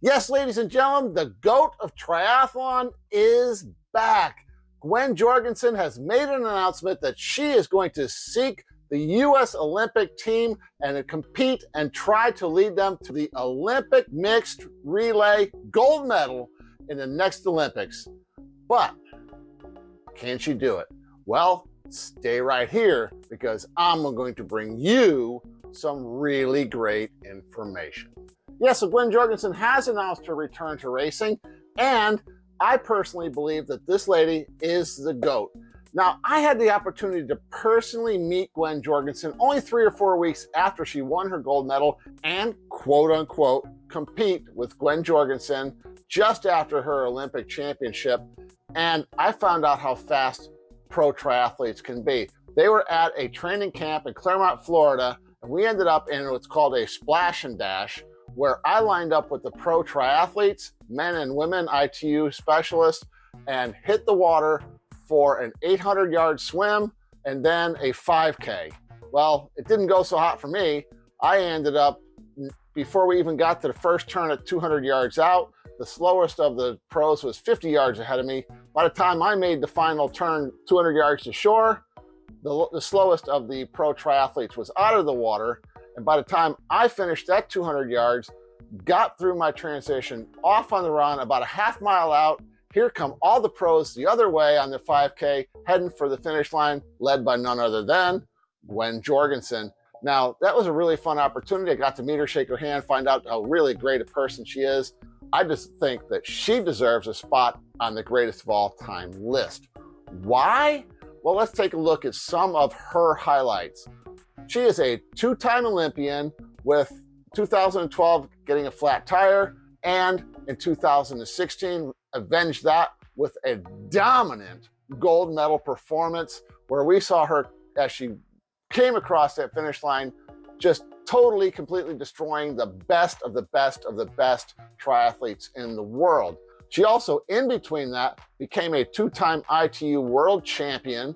Yes, ladies and gentlemen, the GOAT of triathlon is back. Gwen Jorgensen has made an announcement that she is going to seek the US Olympic team and compete and try to lead them to the Olympic mixed relay gold medal in the next Olympics. But can she do it? Well, stay right here because I'm going to bring you some really great information. Yes, so Gwen Jorgensen has announced her return to racing, and I personally believe that this lady is the GOAT. Now, I had the opportunity to personally meet Gwen Jorgensen only 3 or 4 weeks after she won her gold medal and quote unquote compete with Gwen Jorgensen just after her Olympic championship. And I found out how fast pro triathletes can be. They were at a training camp in Claremont, Florida, and we ended up in what's called a splash and dash, where I lined up with the pro triathletes, men and women ITU specialists, and hit the water for an 800-yard swim and then a 5K. Well, it didn't go so hot for me. I ended up, before we even got to the first turn at 200 yards out, the slowest of the pros was 50 yards ahead of me. By the time I made the final turn 200 yards to shore, the slowest of the pro triathletes was out of the water. And by the time I finished that 200 yards, got through my transition, off on the run, about a half mile out, here come all the pros the other way on the 5K, heading for the finish line, led by none other than Gwen Jorgensen. Now, that was a really fun opportunity. I got to meet her, shake her hand, find out how really great a person she is. I just think that she deserves a spot on the greatest of all time list. Why? Well, let's take a look at some of her highlights. She is a 2-time Olympian, with 2012 getting a flat tire, and in 2016 avenged that with a dominant gold medal performance where we saw her as she came across that finish line just totally, completely destroying the best of the best of the best triathletes in the world. She also, in between that, became a 2-time ITU world champion,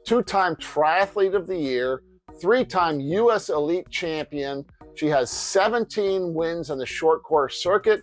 2-time triathlete of the year, 3-time US elite champion. She has 17 wins on the short course circuit,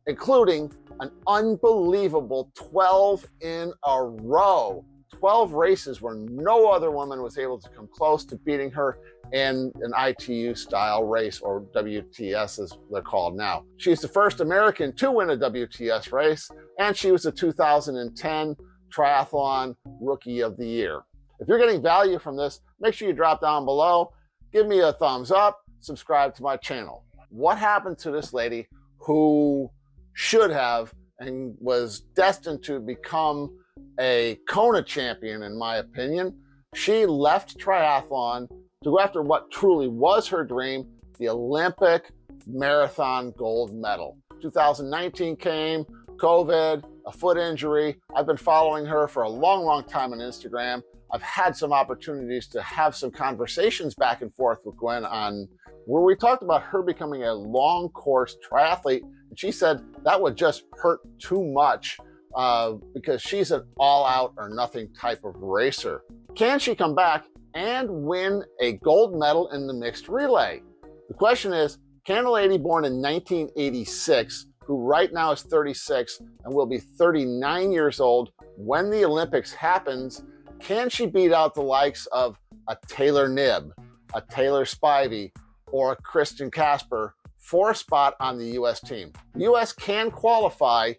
including an unbelievable 12 in a row. 12 races where no other woman was able to come close to beating her in an ITU style race, or WTS as they're called now. She's the first American to win a WTS race, and she was the 2010 Triathlon Rookie of the Year. If you're getting value from this, make sure you drop down below, give me a thumbs up, subscribe to my channel. What happened to this lady who should have and was destined to become a Kona champion, in my opinion? She left triathlon to go after what truly was her dream, the Olympic marathon gold medal. 2019 came, COVID, a foot injury. I've been following her for a long, long time on Instagram. I've had some opportunities to have some conversations back and forth with Gwen on where we talked about her becoming a long course triathlete. And she said that would just hurt too much because she's an all out or nothing type of racer. Can she come back and win a gold medal in the mixed relay? The question is, can a lady born in 1986, who right now is 36 and will be 39 years old when the Olympics happens, can she beat out the likes of a Taylor Knibb, a Taylor Spivey, or a Kristen Casper for a spot on the US team? The US can qualify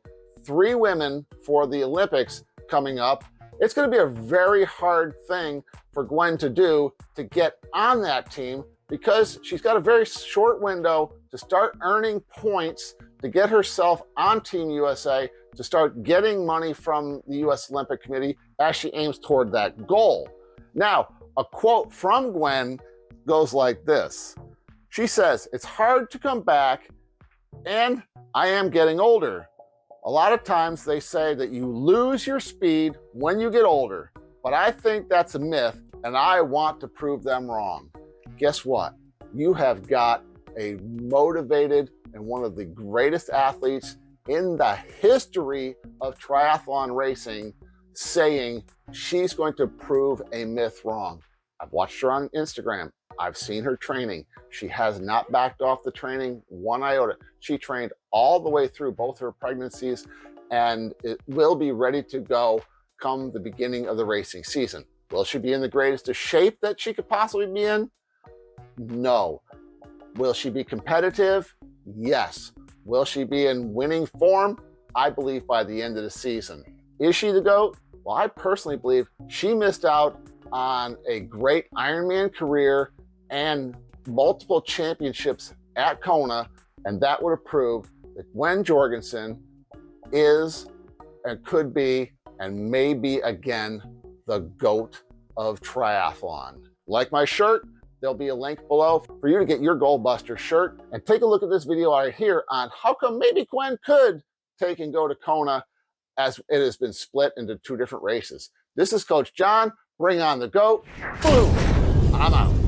3 women for the Olympics coming up. It's going to be a very hard thing for Gwen to do to get on that team because she's got a very short window to start earning points to get herself on Team USA, to start getting money from the US Olympic Committee as she aims toward that goal. Now, a quote from Gwen goes like this. She says, "It's hard to come back, and I am getting older. A lot of times they say that you lose your speed when you get older, but I think that's a myth, and I want to prove them wrong." Guess what? You have got a motivated and one of the greatest athletes in the history of triathlon racing saying she's going to prove a myth wrong. I've watched her on Instagram. I've seen her training. She has not backed off the training one iota. She trained all the way through both her pregnancies, and it will be ready to go come the beginning of the racing season. Will she be in the greatest of shape that she could possibly be in? No. Will she be competitive? Yes. Will she be in winning form? I believe by the end of the season. Is she the GOAT? Well, I personally believe she missed out on a great Ironman career and multiple championships at Kona, and that would have proved that Gwen Jorgensen is and could be and may be again the GOAT of triathlon. Like my shirt? There'll be a link below for you to get your Goldbuster shirt, and take a look at this video right here on how come maybe Gwen could take and go to Kona, as it has been split into 2 different races. This is Coach John. Bring on the GOAT. Boom. I'm out.